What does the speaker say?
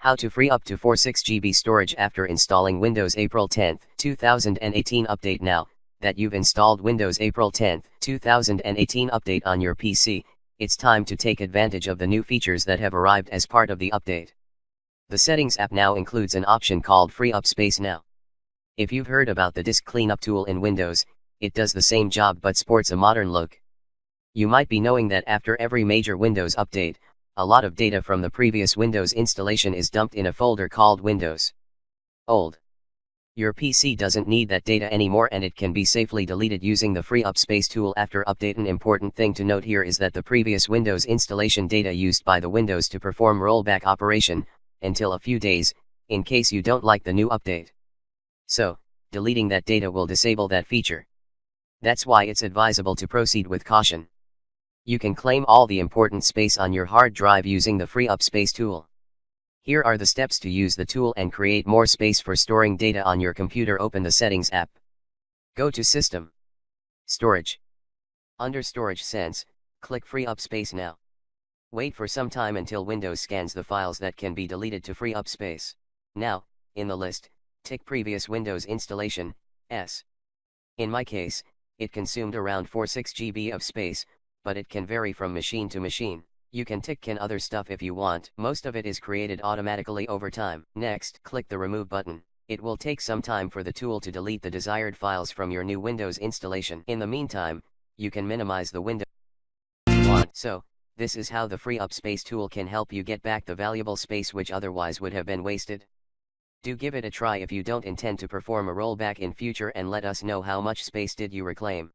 How to free up to 46 GB storage after installing Windows April 10, 2018 update. Now that you've installed Windows April 10, 2018 update on your PC, it's time to take advantage of the new features that have arrived as part of the update. The Settings app now includes an option called Free Up Space Now. If you've heard about the disk cleanup tool in Windows, it does the same job but sports a modern look. You might be knowing that after every major Windows update, a lot of data from the previous Windows installation is dumped in a folder called Windows.old. Your PC doesn't need that data anymore and it can be safely deleted using the Free Up Space tool after update. An important thing to note here is that the previous Windows installation data used by the Windows to perform rollback operation, until a few days, in case you don't like the new update. So, deleting that data will disable that feature. That's why it's advisable to proceed with caution. You can claim all the important space on your hard drive using the Free Up Space tool. Here are the steps to use the tool and create more space for storing data on your computer. Open the Settings app. Go to System, Storage. Under Storage Sense, click Free Up Space Now. Wait for some time until Windows scans the files that can be deleted to free up space. Now, in the list, tick Previous Windows Installation, S. In my case, it consumed around 46 GB of space, but it can vary from machine to machine. You can tick Can Other Stuff if you want. Most of it is created automatically over time. Next, click the Remove button. It will take some time for the tool to delete the desired files from your new Windows installation. In the meantime, you can minimize the window you want. So, this is how the Free Up Space tool can help you get back the valuable space which otherwise would have been wasted. Do give it a try if you don't intend to perform a rollback in future, and let us know how much space did you reclaim.